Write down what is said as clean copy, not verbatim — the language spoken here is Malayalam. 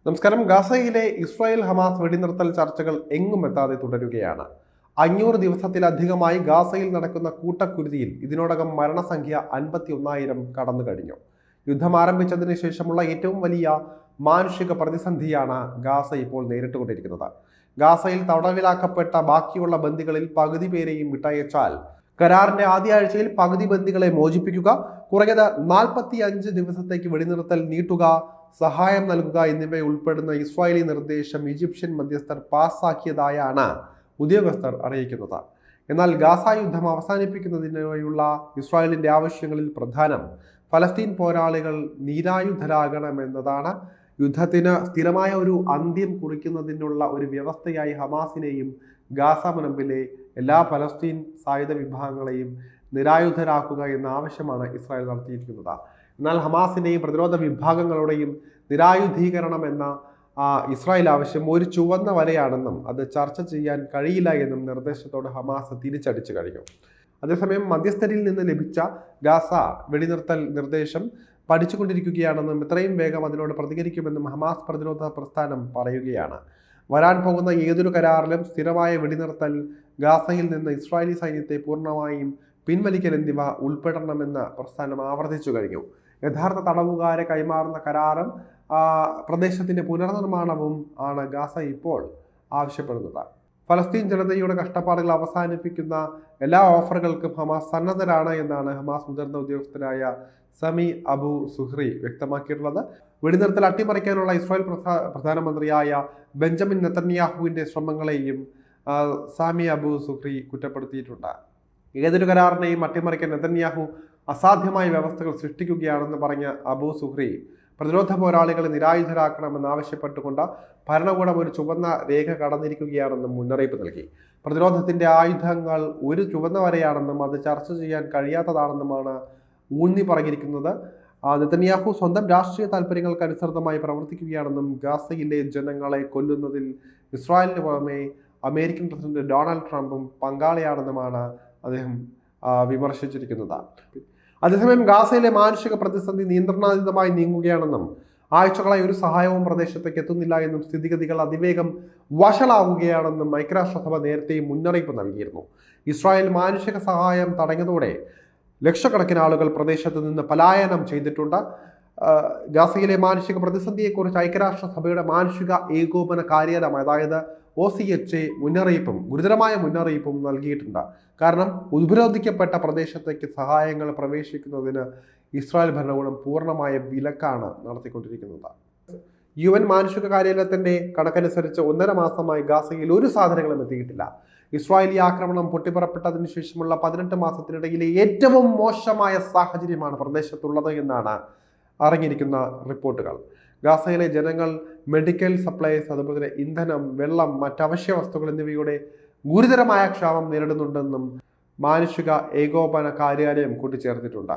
നമസ്കാരം. ഗാസയിലെ ഇസ്രായേൽ ഹമാസ് വെടിനിർത്തൽ ചർച്ചകൾ എങ്ങും എത്താതെ തുടരുകയാണ്. 500 ദിവസത്തിലധികമായി ഗാസയിൽ നടക്കുന്ന കൂട്ടക്കുരുതിയിൽ ഇതിനോടകം മരണസംഖ്യ 51,000 കടന്നു കഴിഞ്ഞു. യുദ്ധം ആരംഭിച്ചതിന് ശേഷമുള്ള ഏറ്റവും വലിയ മാനുഷിക പ്രതിസന്ധിയാണ് ഗാസ ഇപ്പോൾ നേരിട്ടുകൊണ്ടിരിക്കുന്നത്. ഗാസയിൽ തടവിലാക്കപ്പെട്ട ബാക്കിയുള്ള ബന്ദികളിൽ പകുതി പേരെയും വിട്ടയച്ചാൽ കരാറിന്റെ ആദ്യ ആഴ്ചയിൽ പകുതി ബന്ദികളെ മോചിപ്പിക്കുക, കുറഞ്ഞത് 45 ദിവസത്തേക്ക് വെടിനിർത്തൽ നീട്ടുക, സഹായം നൽകുക എന്നിവ ഉൾപ്പെടുന്ന ഇസ്രായേലി നിർദ്ദേശം ഈജിപ്ഷ്യൻ മധ്യസ്ഥർ പാസ്സാക്കിയതായാണ് ഉദ്യോഗസ്ഥർ അറിയിക്കുന്നത്. എന്നാൽ ഗാസ യുദ്ധം അവസാനിപ്പിക്കുന്നതിനായുള്ള ഇസ്രായേലിന്റെ ആവശ്യങ്ങളിൽ പ്രധാനം ഫലസ്തീൻ പോരാളികൾ നിരായുധരാകണമെന്നതാണ്. യുദ്ധത്തിന് സ്ഥിരമായ ഒരു അന്ത്യം കുറിക്കുന്നതിനുള്ള ഒരു വ്യവസ്ഥയായി ഹമാസിനെയും ഗാസ മുനമ്പിലെ എല്ലാ ഫലസ്തീൻ സായുധ വിഭാഗങ്ങളെയും നിരായുധരാക്കുക എന്ന ആവശ്യമാണ് ഇസ്രായേൽ നടത്തിയിരിക്കുന്നത്. എന്നാൽ ഹമാസിന്റെയും പ്രതിരോധ വിഭാഗങ്ങളുടെയും നിരായുധീകരണം എന്ന ഇസ്രായേൽ ആവശ്യം ഒരു ചുവന്ന വരയാണെന്നും അത് ചർച്ച ചെയ്യാൻ കഴിയില്ല എന്നും നിർദ്ദേശത്തോട് ഹമാസ് തിരിച്ചടിച്ചു കഴിഞ്ഞു. അതേസമയം മധ്യസ്ഥരിൽ നിന്ന് ലഭിച്ച ഗാസ വെടിനിർത്തൽ നിർദ്ദേശം പഠിച്ചുകൊണ്ടിരിക്കുകയാണെന്നും എത്രയും വേഗം അതിനോട് പ്രതികരിക്കുമെന്നും ഹമാസ് പ്രതിരോധ പ്രസ്ഥാനം പറയുകയാണ്. വരാൻ പോകുന്ന ഏതൊരു കരാറിലും സ്ഥിരമായ വെടിനിർത്തൽ, ഗാസയിൽ നിന്ന് ഇസ്രായേലി സൈന്യത്തെ പൂർണ്ണമായും പിൻവലിക്കൽ എന്നിവ ഉൾപ്പെടണമെന്ന് പ്രസ്ഥാനം ആവർത്തിച്ചു കഴിഞ്ഞു. യഥാർത്ഥ തടവുകാരെ കൈമാറുന്ന കരാറും പ്രദേശത്തിന്റെ പുനർനിർമ്മാണവും ആണ് ഗാസ ഇപ്പോൾ ആവശ്യപ്പെടുന്നത്. ഫലസ്തീൻ ജനതയുടെ കഷ്ടപ്പാടുകൾ അവസാനിപ്പിക്കുന്ന എല്ലാ ഓഫറുകൾക്കും ഹമാസ് സന്നദ്ധരാണ് എന്നാണ് ഹമാസ് മുതിർന്ന ഉദ്യോഗസ്ഥനായ സമി അബു സുഹ്രി വ്യക്തമാക്കിയിട്ടുള്ളത്. വെടിനിർത്തൽ അട്ടിമറിക്കാനുള്ള ഇസ്രായേൽ പ്രധാനമന്ത്രിയായ ബെഞ്ചമിൻ നെതന്യാഹുവിന്റെ ശ്രമങ്ങളെയും സാമി അബു സുഹ്രി കുറ്റപ്പെടുത്തിയിട്ടുണ്ട്. ഏതൊരു കരാറിനെയും അട്ടിമറിക്കാൻ നെതന്യാഹു അസാധ്യമായ വ്യവസ്ഥകൾ സൃഷ്ടിക്കുകയാണെന്ന് പറഞ്ഞ അബു സുഹ്രി പ്രതിരോധ പോരാളികളെ നിരായുധരാക്കണമെന്ന് ആവശ്യപ്പെട്ടുകൊണ്ട് ഭരണകൂടം ഒരു ചുവന്ന രേഖ കടന്നിരിക്കുകയാണെന്നും മുന്നറിയിപ്പ് നൽകി. പ്രതിരോധത്തിന്റെ ആയുധങ്ങൾ ഒരു ചുവന്ന വരയാണെന്നും അത് ചർച്ച ചെയ്യാൻ കഴിയാത്തതാണെന്നുമാണ് ഊന്നി പറഞ്ഞിരിക്കുന്നത്. നെതന്യാഹു സ്വന്തം രാഷ്ട്രീയ താല്പര്യങ്ങൾക്ക് അനുസൃതമായി പ്രവർത്തിക്കുകയാണെന്നും ഗാസയിലെ ജനങ്ങളെ കൊല്ലുന്നതിൽ ഇസ്രായേലിന് പുറമെ അമേരിക്കൻ പ്രസിഡന്റ് ഡൊണാൾഡ് ട്രംപും പങ്കാളിയാണെന്നുമാണ് അദ്ദേഹം വിമർശിച്ചിരിക്കുന്നത്. അതേസമയം ഗാസയിലെ മാനുഷിക പ്രതിസന്ധി നിയന്ത്രണാതീതമായി നീങ്ങുകയാണെന്നും ആഴ്ചകളായി ഒരു സഹായവും പ്രദേശത്തേക്ക് എത്തുന്നില്ല എന്നും സ്ഥിതിഗതികൾ അതിവേഗം വഷളാവുകയാണെന്നും ഐക്യരാഷ്ട്രസഭ നേരത്തെയും മുന്നറിയിപ്പ് നൽകിയിരുന്നു. ഇസ്രായേൽ മാനുഷിക സഹായം തടഞ്ഞതോടെ ലക്ഷക്കണക്കിന് ആളുകൾ പ്രദേശത്ത് നിന്ന് പലായനം ചെയ്തിട്ടുണ്ട്. ഗാസയിലെ മാനുഷിക പ്രതിസന്ധിയെക്കുറിച്ച് ഐക്യരാഷ്ട്രസഭയുടെ മാനുഷിക ഏകോപന കാര്യാലയം അതായത് OCHA ഗുരുതരമായ മുന്നറിയിപ്പും നൽകിയിട്ടുണ്ട്. കാരണം ഉപരോധിക്കപ്പെട്ട പ്രദേശത്തേക്ക് സഹായങ്ങൾ പ്രവേശിക്കുന്നതിന് ഇസ്രായേൽ ഭരണകൂടം പൂർണ്ണമായ വിലക്കാണ് നടത്തിക്കൊണ്ടിരിക്കുന്നത്. UN മാനുഷിക കാര്യാലയത്തിന്റെ കണക്കനുസരിച്ച് 1.5 മാസമായി ഗാസയിൽ ഒരു സാധനങ്ങളും എത്തിയിട്ടില്ല. ഇസ്രായേലി ആക്രമണം പൊട്ടിപ്പുറപ്പെട്ടതിനു ശേഷമുള്ള 18 മാസത്തിനിടയിലെ ഏറ്റവും മോശമായ സാഹചര്യമാണ് പ്രദേശത്തുള്ളത് എന്നാണ് അറിഞ്ഞിരിക്കുന്ന റിപ്പോർട്ടുകൾ. ഗാസയിലെ ജനങ്ങൾ മെഡിക്കൽ സപ്ലൈസ്, അതുപോലെ തന്നെ ഇന്ധനം, വെള്ളം, മറ്റവശ്യ വസ്തുക്കൾ എന്നിവയുടെ ഗുരുതരമായ ക്ഷാമം നേരിടുന്നുണ്ടെന്നും മാനുഷിക ഏകോപന കാര്യാലയം കൂട്ടിച്ചേർത്തിട്ടുണ്ട്.